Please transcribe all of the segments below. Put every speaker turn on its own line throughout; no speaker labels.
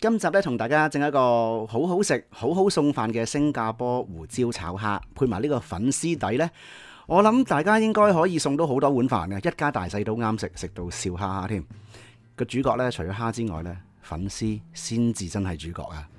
今集咧同大家整一個好好食、好好送飯嘅新加坡胡椒炒蝦，配埋呢個粉絲底呢。我諗大家應該可以送到好多碗飯嘅，一家大細都啱食，食到笑哈哈添。個主角呢，除咗蝦之外呢，粉絲先至真係主角啊！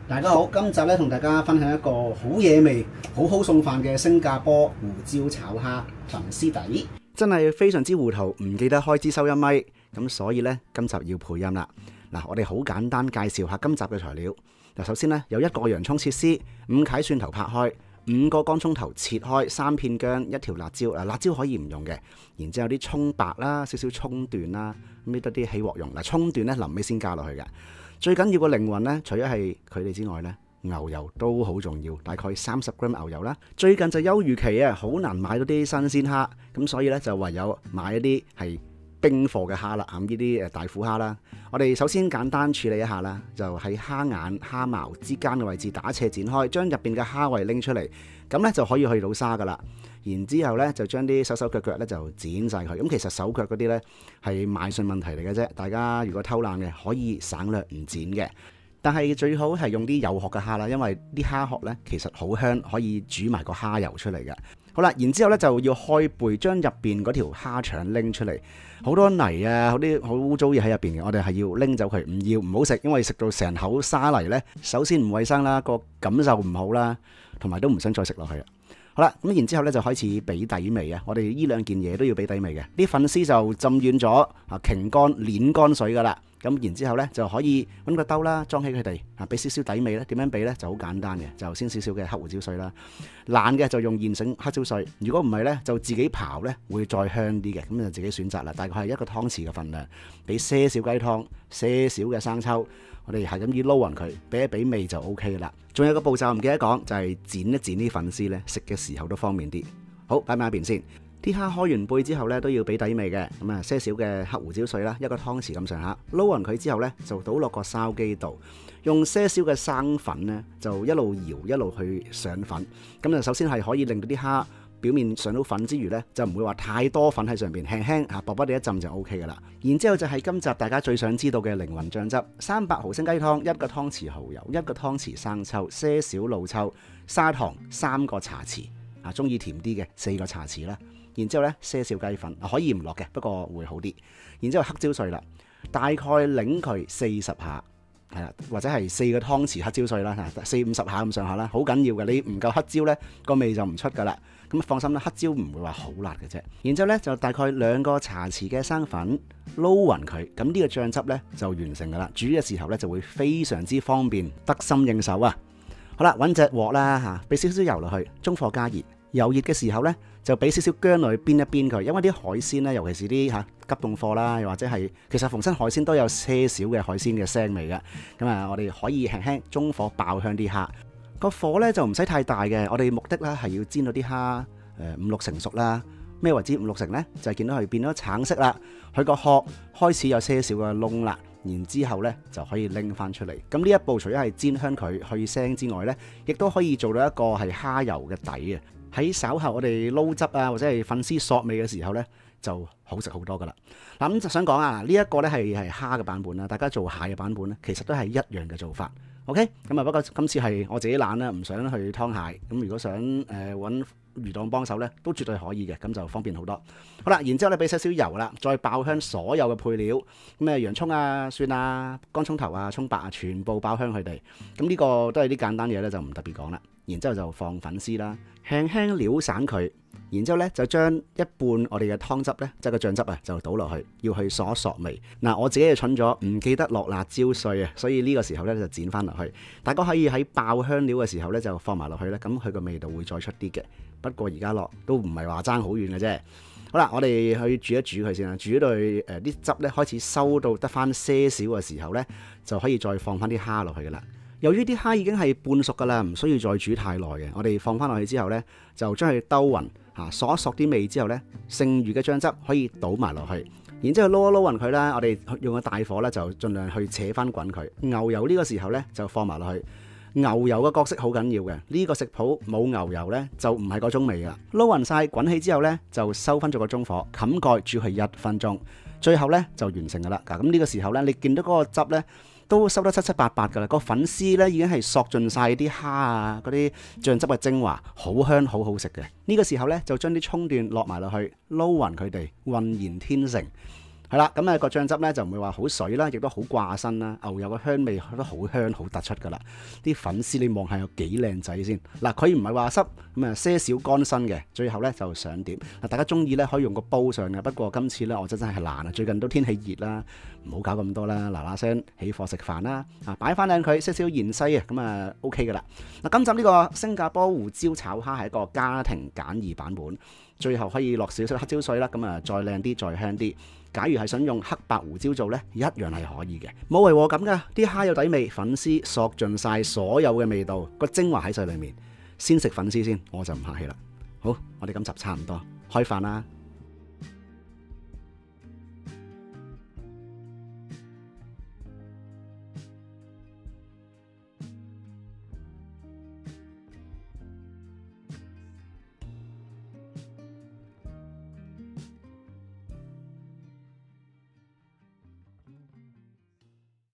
大家好，今集咧同大家分享一個好野味、好好送飯嘅新加坡胡椒炒蝦粉絲底，真係非常之糊塗，唔記得開支收音咪，咁所以呢，今集要配音啦。嗱，我哋好簡單介紹下今集嘅材料。嗱，首先呢，有1個洋葱切絲，5塊蒜頭拍開，5個乾葱頭切開，3片薑，1條辣椒。辣椒可以唔用嘅。然之後有啲葱白啦，少少葱段啦，搣多啲起鑊用。葱段呢，臨尾先加落去嘅。最緊要個靈魂呢，除咗係佢哋之外呢，牛油都好重要，大概30g 牛油啦。最近就休漁期啊，好難買到啲新鮮蝦，咁所以呢，就唯有買一啲係冰貨嘅蝦啦，呢啲大虎蝦啦。我哋首先簡單處理一下啦，就喺蝦眼、蝦毛之間嘅位置打斜剪開，將入邊嘅蝦位拎出嚟，咁呢就可以去到沙噶啦。然之後呢，就將啲手手腳腳呢就剪晒佢。咁其實手腳嗰啲呢係賣相問題嚟嘅啫，大家如果偷懶嘅可以省略唔剪嘅。但係最好係用啲有殼嘅蝦啦，因為啲蝦殼呢其實好香，可以煮埋個蝦油出嚟嘅。好啦，然之後咧就要開背，將入邊嗰條蝦腸拎出嚟，好多泥啊，好啲好污糟嘢喺入邊嘅，我哋係要拎走佢，唔好食，因為食到成口沙泥呢，首先唔衞生啦，個感受唔好啦，同埋都唔想再食落去啦。好啦，咁然之後咧就開始俾底味啊！我哋呢兩件嘢都要俾底味嘅。啲粉絲就浸軟咗啊，擎乾、攣乾水噶啦。咁然之後咧就可以揾個兜啦，裝起佢哋啊，俾少少底味咧。點樣俾咧就好簡單嘅，就先少少嘅黑胡椒碎啦。爛嘅就用現成黑椒碎，如果唔係咧就自己刨咧會再香啲嘅，咁就自己選擇啦。大概係1個湯匙嘅份量，俾些少雞湯，些少嘅生抽。我哋係咁要撈勻佢，俾一俾味就 O K 啦。仲有個步驟唔記得講，就係剪一剪啲粉絲咧，食嘅時候都方便啲。好，擺埋一邊先。啲蝦開完背之後咧，都要俾底味嘅。咁啊，些少嘅黑胡椒碎啦，1個湯匙咁上下。撈勻佢之後咧，就倒落個筲箕度，用些少嘅生粉咧，就一路搖一路去上粉。咁就首先係可以令到啲蝦表面上到粉之餘呢，就唔會話太多粉喺上邊，輕輕薄薄地一浸就 O K 噶啦。然之後就係今集大家最想知道嘅靈魂醬汁，300毫升雞湯，1個湯匙蠔油，1個湯匙生抽，些少老抽，砂糖3個茶匙，中意甜啲嘅4個茶匙啦。然之後呢，些少雞粉，可以唔落嘅，不過會好啲。然之後黑椒碎啦，大概擰佢40下。係啦，或者係4個湯匙黑椒碎啦，40-50下咁上下啦，好緊要嘅。你唔夠黑椒呢，個味就唔出噶啦。咁放心啦，黑椒唔會話好辣嘅啫。然之後呢，就大概2個茶匙嘅生粉撈勻佢，咁呢個醬汁呢，就完成噶啦。煮嘅時候呢，就會非常之方便，得心應手啊。好啦，揾隻鑊啦嚇，俾少少油落去，中火加熱。油熱嘅時候呢，就俾少少薑落去煸一煸佢，因為啲海鮮呢，尤其是啲急凍貨啦，又或者係其實逢親海鮮都有些少嘅海鮮嘅腥味嘅。咁啊，我哋可以輕輕中火爆香啲蝦，個火呢就唔使太大嘅。我哋目的呢係要煎到啲蝦5-6成熟啦。咩為之5-6成呢？就係見到佢變咗橙色啦，佢個殼開始有些少嘅窿啦。然之後呢就可以拎翻出嚟。咁呢一步除咗係煎香佢去腥之外呢，亦都可以做到一個係蝦油嘅底嘅。喺稍後我哋撈汁啊，或者係粉絲索味嘅時候呢，就好食好多噶啦。嗱，咁就想講啊，呢一個呢係蝦嘅版本啦，大家做蟹嘅版本呢，其實都係一樣嘅做法。OK， 咁啊不過今次係我自己懶啦，唔想去劏蟹。咁如果想揾魚檔幫手呢，都絕對可以嘅，咁就方便好多。好啦，然之後咧俾少少油啦，再爆香所有嘅配料，咁洋葱啊、蒜啊、乾葱頭啊、葱白啊，全部爆香佢哋。咁呢個都係啲簡單嘢咧，就唔特別講啦。然之後就放粉絲啦，輕輕撩散佢。然之後咧就將一半我哋嘅湯汁咧，即係個醬汁啊，就倒落去，要去索一索味。嗱，我自己就蠢咗，唔記得落辣椒碎啊，所以呢個時候咧就剪翻落去。大家可以喺爆香料嘅時候咧就放埋落去咧，咁佢個味道會再出啲嘅。不過而家落都唔係話爭好遠嘅啫。好啦，我哋去煮一煮佢先啦，煮到啲汁咧開始收到得翻些少嘅時候咧，就可以再放翻啲蝦落去噶啦。由於啲蝦已經係半熟噶啦，唔需要再煮太耐嘅。我哋放翻落去之後呢，就將佢兜勻嚇，索一索啲味之後呢，剩餘嘅醬汁可以倒埋落去，然之後撈一撈勻佢啦。我哋用個大火呢，就盡量去扯翻滾佢。牛油呢個時候呢，就放埋落去。牛油嘅角色好緊要嘅，呢個食譜冇牛油呢，就唔係嗰種味噶。撈勻晒滾起之後呢，就收翻咗個中火，冚蓋煮佢1分鐘，最後呢，就完成噶啦。咁呢個時候呢，你見到嗰個汁呢，都收得七七八八㗎啦。個粉絲呢已經係索盡晒啲蝦啊，嗰啲醬汁嘅精華，好香好好食嘅。呢個時候呢，就將啲葱段落埋落去，撈勻佢哋，渾然天成。係啦，咁啊個醬汁咧就唔會話好水啦，亦都好掛身啦。牛油嘅香味都好香好突出噶啦。啲粉絲你望下有幾靚仔先。嗱，佢唔係話濕，咁啊些少乾身嘅。最後咧就上碟。嗱，大家中意咧可以用個煲上嘅。不過今次咧我真係難啊。最近都天氣熱啦，唔好搞咁多啦。嗱嗱聲起貨食飯啦。啊，擺翻靚佢，少少芫茜啊，咁啊 OK 噶啦。嗱，今集呢個新加坡胡椒炒蝦係一個家庭簡易版本。最後可以落少少黑椒水啦，咁啊再靚啲再香啲。假如係想用黑白胡椒做呢，一樣係可以嘅，冇違和感噶。啲蝦有底味，粉絲索盡晒所有嘅味道，個精華喺晒裏面。先食粉絲先，我就唔客氣啦。好，我哋今集差唔多，開飯啦〜